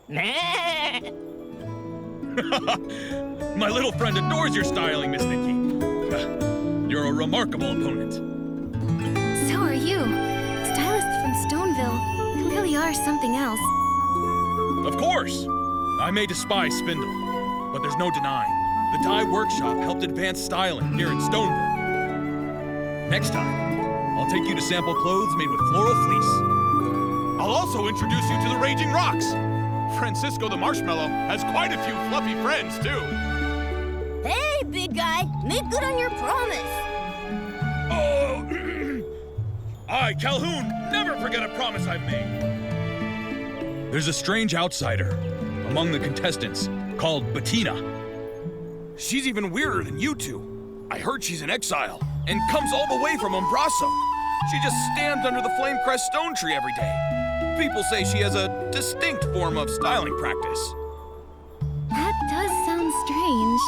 My little friend adores your styling, Miss Nikki. You're a remarkable opponent. So are you. Stylists from Stoneville really are something else. Of course! I may despise Spindle, but there's no denying. The dye workshop helped advance styling here in Stoneville. Next time, I'll take you to sample clothes made with floral fleece. I'll also introduce you to the Raging Rocks. Francisco the Marshmallow has quite a few fluffy friends, too. Hey, big guy, make good on your promise. Oh, I, Calhoun, never forget a promise I've made. There's a strange outsider among the contestants called Bettina. She's even weirder than you two. I heard she's in exile and comes all the way from Umbraso. She just stands under the Flame Crest stone tree every day. People say she has a distinct form of styling practice. That does sound strange.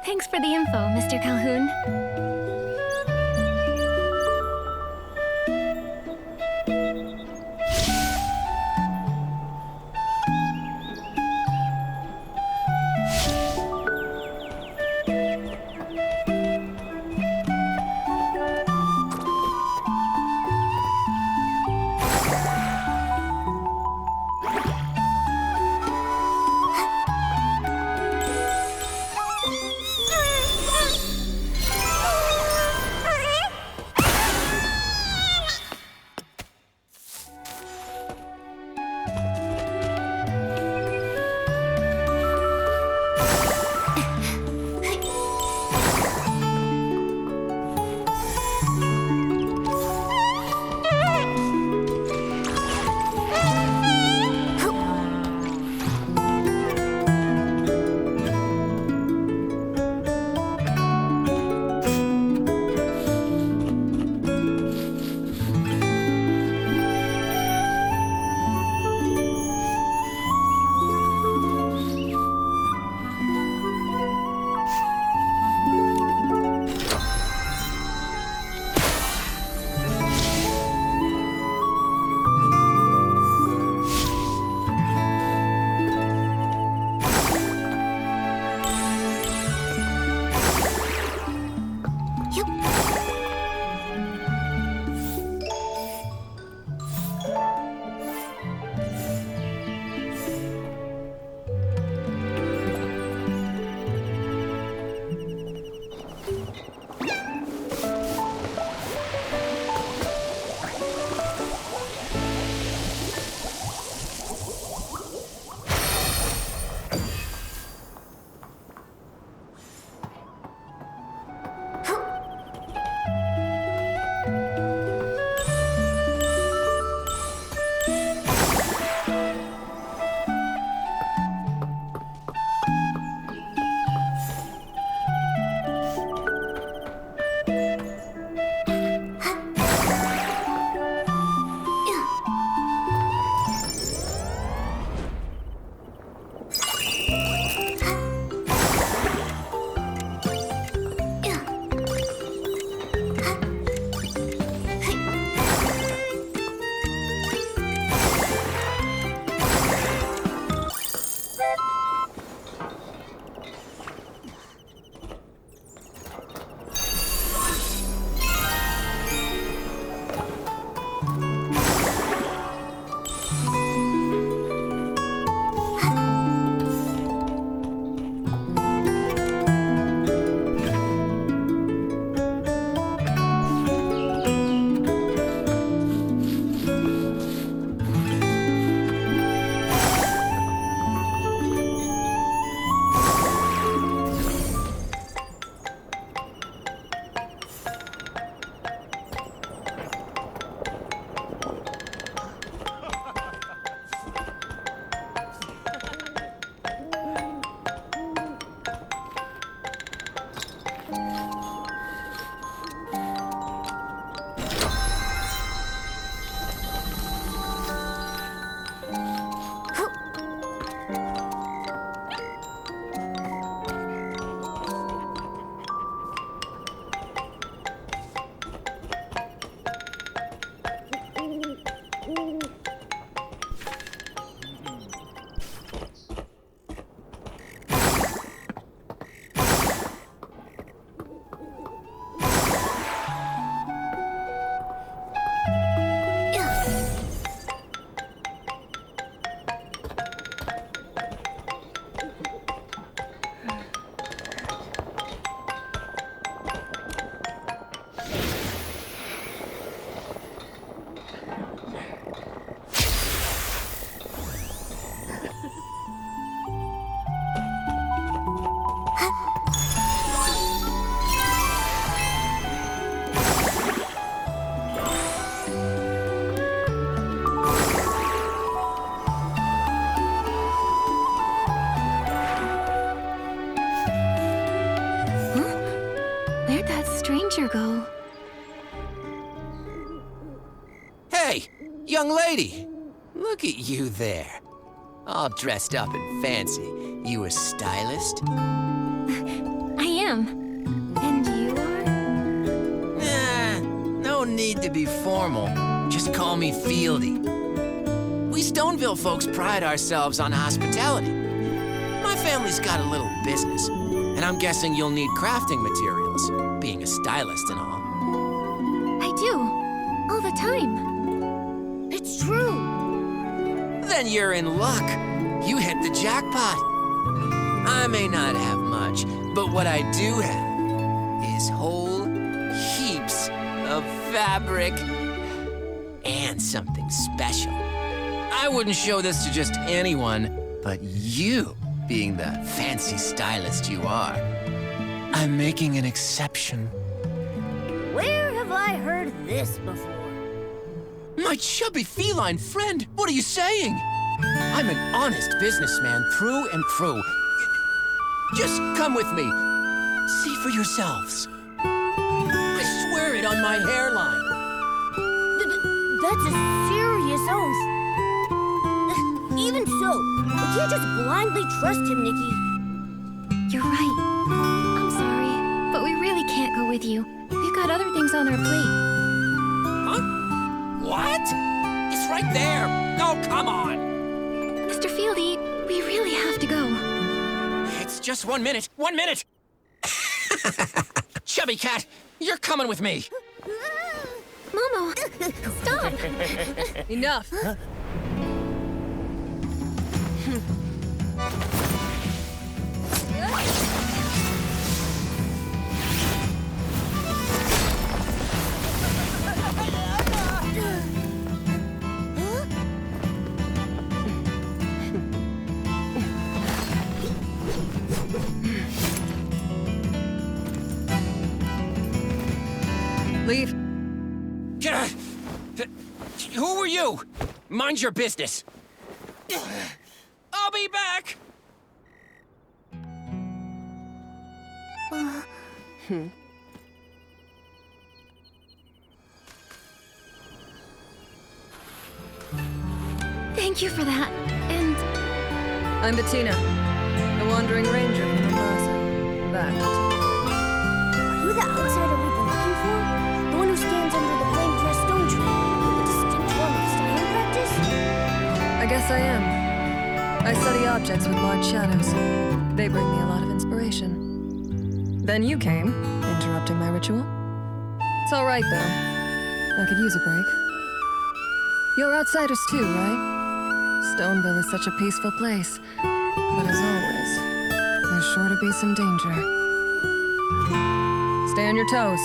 Thanks for the info, Mr. Calhoun. righty. Look at you there. All dressed up and fancy. You a stylist? I am. And you are? No need to be formal. Just call me Fieldy. We Stoneville folks pride ourselves on hospitality. My family's got a little business, and I'm guessing you'll need crafting materials, being a stylist and all. I do. All the time. It's true. Then you're in luck. You hit the jackpot. I may not have much, but what I do have is whole heaps of fabric and something special. I wouldn't show this to just anyone, but you, being the fancy stylist you are, I'm making an exception. Where have I heard this before? My chubby feline friend, what are you saying? I'm an honest businessman through and through. Just come with me. See for yourselves. I swear it on my hairline. That's a serious oath. Even so, we can't just blindly trust him, Nikki. You're right. I'm sorry, but we really can't go with you. We've got other things on our plate. Huh? What? It's right there. Oh, come on. Mr. Fieldy, we really have to go. It's just 1 minute. 1 minute. Chubby cat, you're coming with me. Momo, stop! Enough. Leave. Who are you? Mind your business. I'll be back. Thank you for that. And I'm Bettina, the Wandering Ranger from the Plaza. Back. Are you the outsider we've been looking for? The one who stands under the flame-pressed stone tree with a distinct form of styling practice? I guess I am. I study objects with large shadows. They bring me a lot of inspiration. Then you came, interrupting my ritual. It's all right, though. I could use a break. You're outsiders too, right? Stoneville is such a peaceful place. But as always, there's sure to be some danger. Stay on your toes,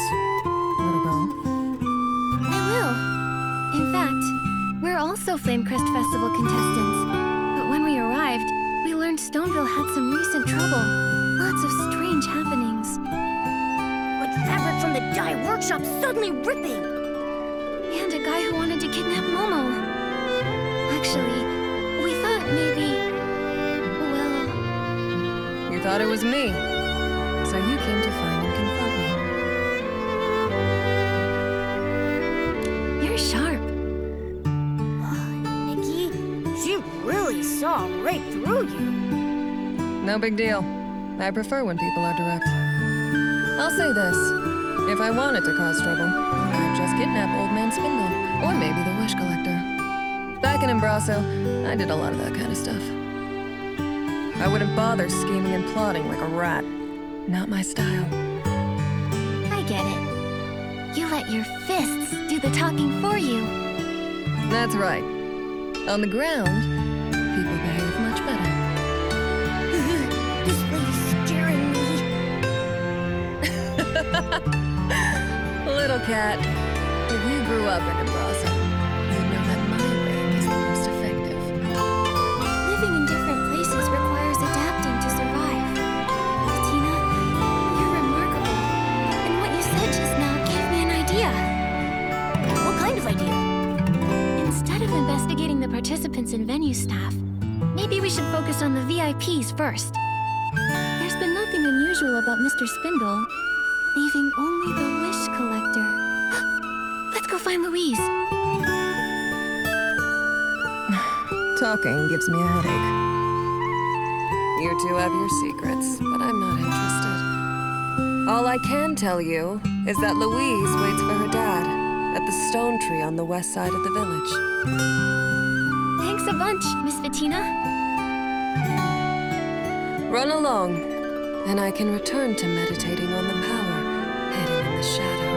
little girl. I will. In fact, we're also Flamecrest Festival contestants. But when we arrived, we learned Stoneville had some recent trouble. Lots of strange happenings. Like fabric from the dye workshop suddenly ripping! And a guy who wanted to kidnap Momo. Actually, we thought maybe... well... You thought it was me. So you came to find and confront me. You're sharp. Nikki, she really saw right through you. No big deal. I prefer when people are direct. I'll say this. If I wanted to cause trouble, I'd just kidnap Old Man Spindle. Or maybe the Wish Collector. Back in Embraso, I did a lot of that kind of stuff. I wouldn't bother scheming and plotting like a rat. Not my style. I get it. You let your fists do the talking for you. That's right. On the ground, people behave much better. This lady's scaring me. Little cat, if you grew up in Embraso, you'd know that my way is the most effective. Living in different places requires adapting to survive. Bettina, you're remarkable. And what you said just now gave me an idea. What kind of idea? Instead of investigating the participants and venue staff, maybe we should focus on the VIPs first. There's been nothing unusual about Mr. Spindle, leaving only the Wish Collector. Let's go find Louise. Talking gives me a headache. You two have your secrets, but I'm not interested. All I can tell you is that Louise waits for her dad at the stone tree on the west side of the village. Thanks a bunch, Miss Bettina. Run along, and I can return to meditating on the power hidden in the shadow.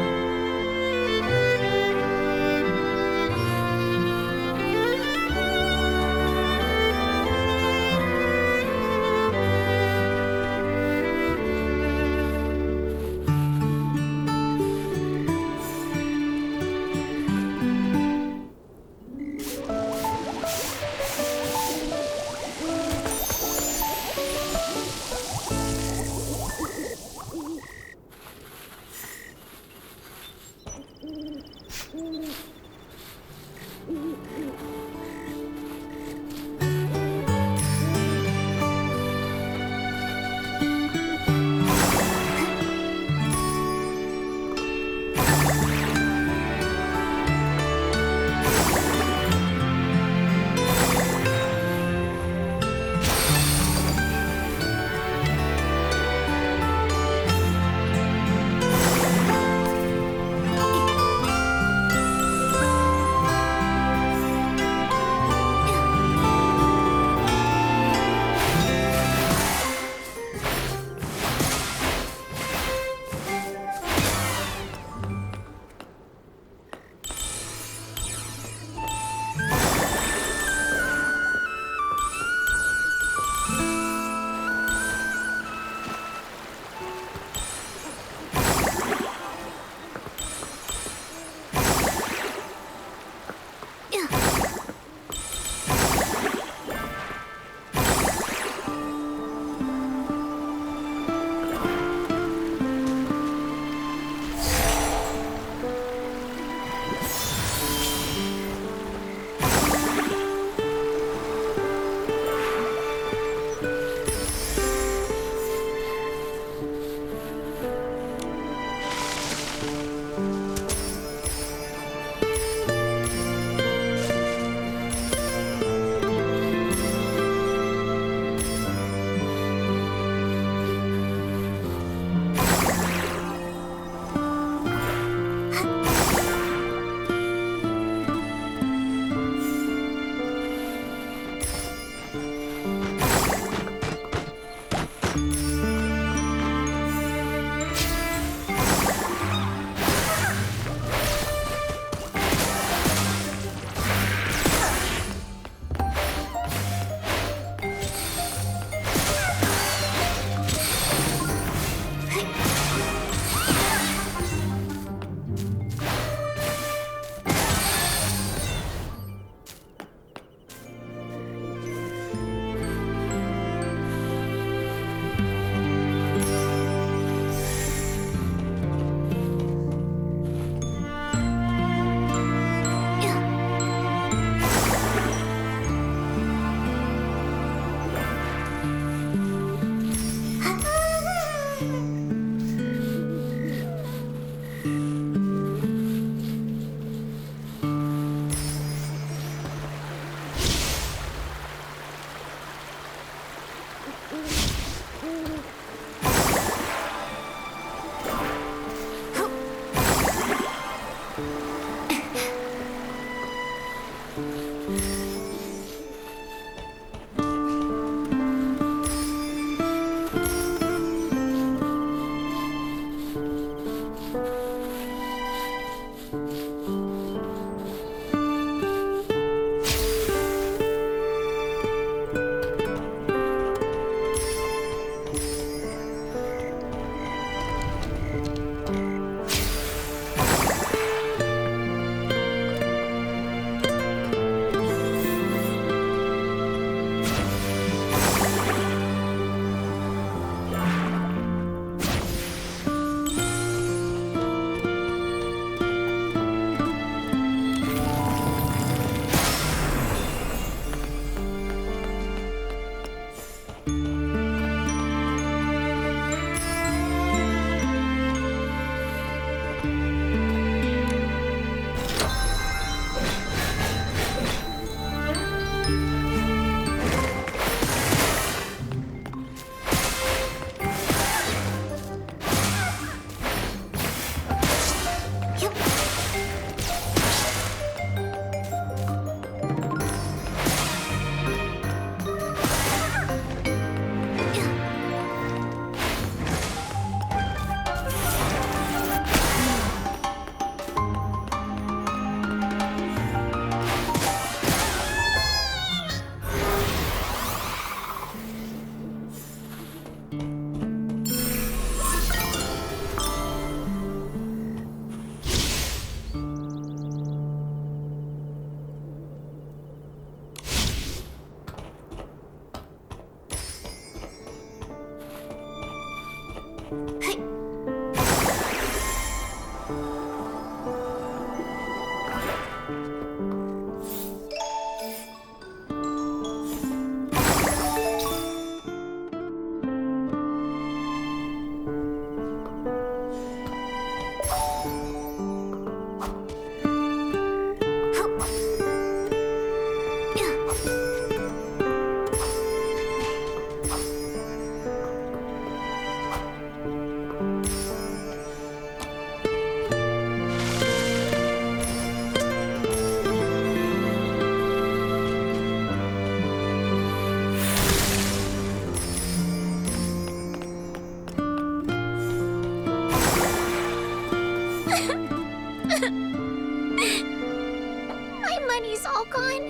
My money's all gone.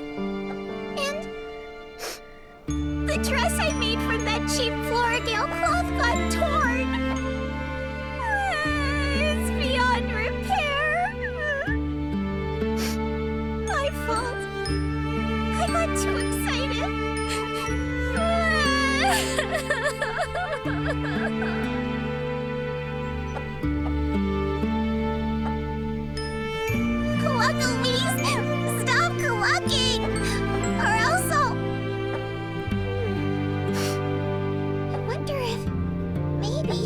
And the dress I made from that cheap Florigale cloth got torn. It's beyond repair. My fault. I got too excited. Louise! Stop clucking! Or else I'll... I wonder if maybe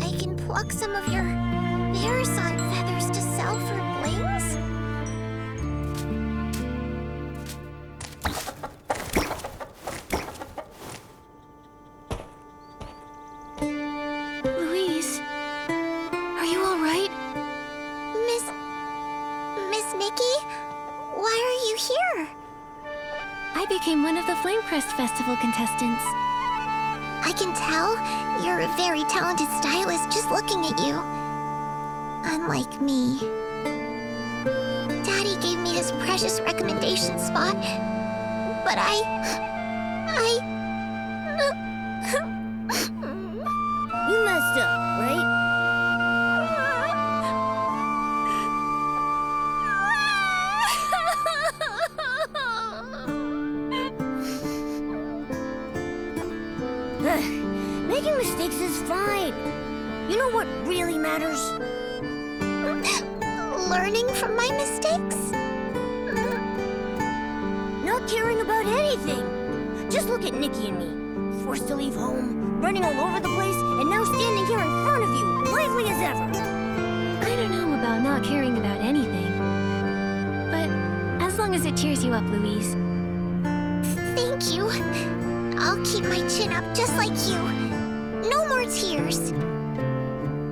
I can pluck some of your parasol feathers to sell for blings? Louise, are you all right? Miss Nikki, why are you here? I became one of the Flamecrest Festival contestants. I can tell you're a very talented stylist just looking at you. Unlike me. Daddy gave me his precious recommendation spot, but You messed up, right? Making mistakes is fine. You know what really matters? Learning from my mistakes? Not caring about anything. Just look at Nikki and me. Forced to leave home, running all over the place, and now standing here in front of you, lively as ever. I don't know about not caring about anything. But as long as it cheers you up, Louise. Thank you. I'll keep my chin up just like you. No more tears.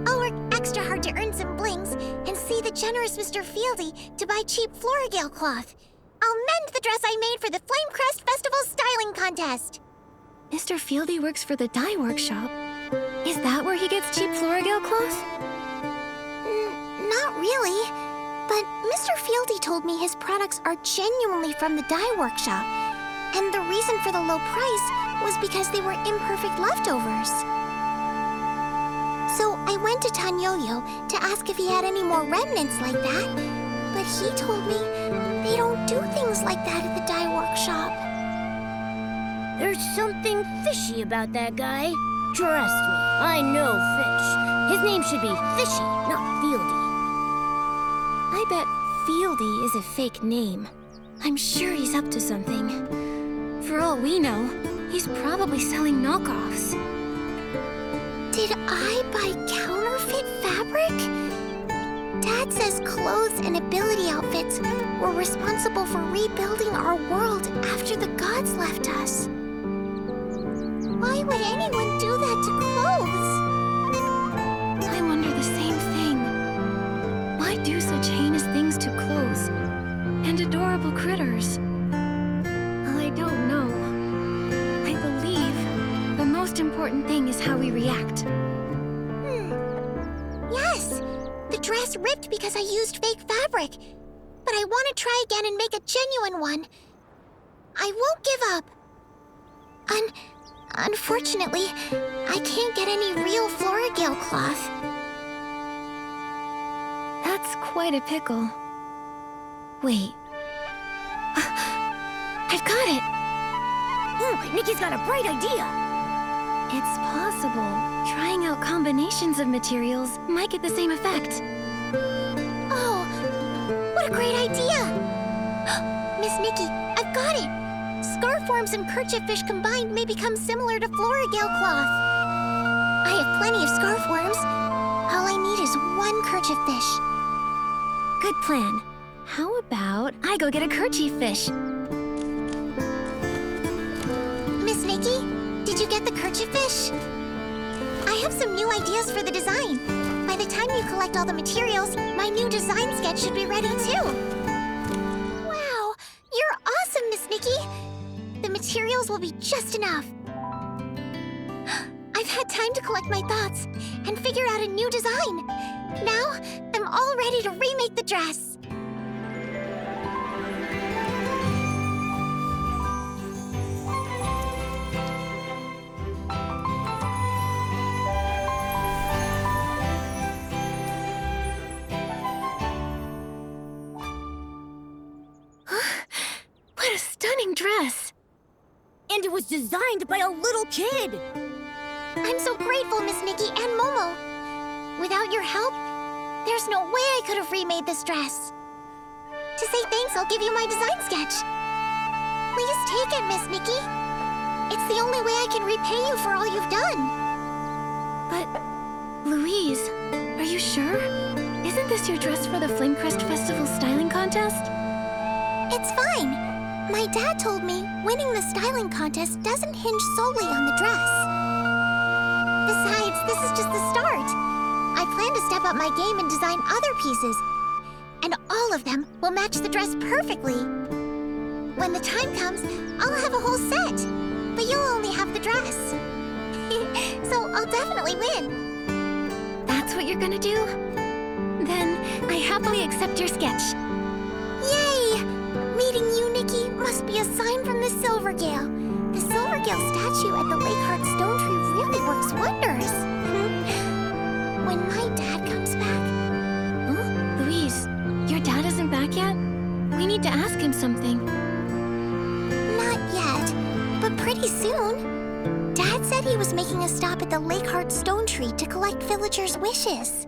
I'll work extra hard to earn some blings and see the generous Mr. Fieldy to buy cheap Florigale cloth. I'll mend the dress I made for the Flamecrest Festival styling contest. Mr. Fieldy works for the dye workshop. Is that where he gets cheap Florigale cloth? Not really. But Mr. Fieldy told me his products are genuinely from the dye workshop. And the reason for the low price was because they were imperfect leftovers. So I went to Tanyoyo to ask if he had any more remnants like that, but he told me they don't do things like that at the dye workshop. There's something fishy about that guy. Trust me, I know fish. His name should be Fishy, not Fieldy. I bet Fieldy is a fake name. I'm sure he's up to something. For all we know, he's probably selling knockoffs. Did I buy counterfeit fabric? Dad says clothes and ability outfits were responsible for rebuilding our world after the gods left us. Why would anyone do that to clothes? I wonder the same thing. Why do such heinous things to clothes and adorable critters? I don't know. I believe the most important thing is how we react. Yes! The dress ripped because I used fake fabric. But I want to try again and make a genuine one. I won't give up. Unfortunately, I can't get any real Florigale cloth. That's quite a pickle. Wait. I've got it! Nikki's got a bright idea! It's possible. Trying out combinations of materials might get the same effect. Oh, what a great idea! Miss Nikki, I've got it! Scarf worms and kerchief fish combined may become similar to Florigale cloth. I have plenty of scarf worms. All I need is one kerchief fish. Good plan. How about I go get a kerchief fish? Miss Nikki, did you get the kerchief fish? I have some new ideas for the design. By the time you collect all the materials, my new design sketch should be ready too. Wow, you're awesome, Miss Nikki. The materials will be just enough. I've had time to collect my thoughts and figure out a new design. Now, I'm all ready to remake the dress. What a stunning dress! And it was designed by a little kid. I'm so grateful, Miss Nikki and Momo. Without your help, there's no way I could have remade this dress. To say thanks, I'll give you my design sketch. Please take it, Miss Nikki. It's the only way I can repay you for all you've done. But, Louise, are you sure? Isn't this your dress for the Flamecrest Festival styling contest? It's fine. My dad told me winning the styling contest doesn't hinge solely on the dress. Besides, this is just the start. I plan to step up my game and design other pieces. And all of them will match the dress perfectly. When the time comes, I'll have a whole set. But you'll only have the dress. So I'll definitely win. That's what you're gonna do? Then I happily accept your sketch. Yay! Meeting you, Nikki, must be a sign from the Silvergale. The Silvergale statue at the Lakeheart Stone Tree really works wonders. When my dad comes back... Huh? Louise, your dad isn't back yet? We need to ask him something. Not yet, but pretty soon. Dad said he was making a stop at the Lakeheart Stone Tree to collect villagers' wishes.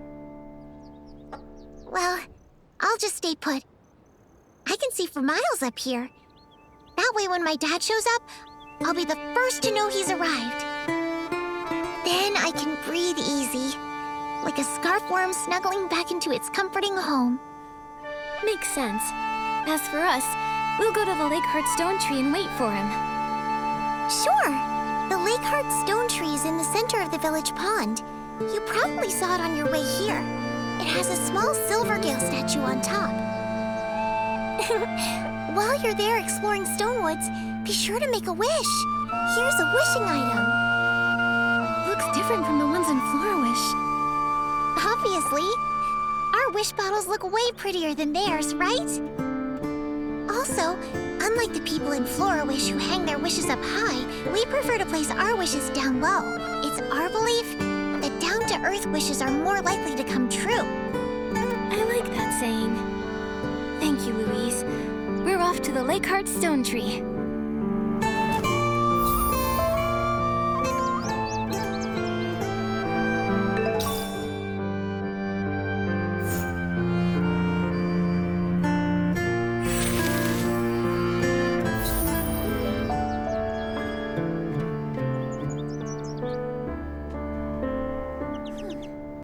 Well, I'll just stay put. I can see for miles up here. That way when my dad shows up, I'll be the first to know he's arrived. Then I can breathe easy, like a scarf worm snuggling back into its comforting home. Makes sense. As for us, we'll go to the Lakeheart Stone Tree and wait for him. Sure. The Lakeheart Stone Tree is in the center of the village pond. You probably saw it on your way here. It has a small Silvergale statue on top. While you're there exploring Stonewoods, be sure to make a wish. Here's a wishing item. Looks different from the ones in Florawish. Obviously. Our wish bottles look way prettier than theirs, right? Also, unlike the people in Florawish who hang their wishes up high, we prefer to place our wishes down low. It's our belief that down-to-earth wishes are more likely to come true. I like that saying. Thank you, Louise. We're off to the Lakeheart Stone Tree.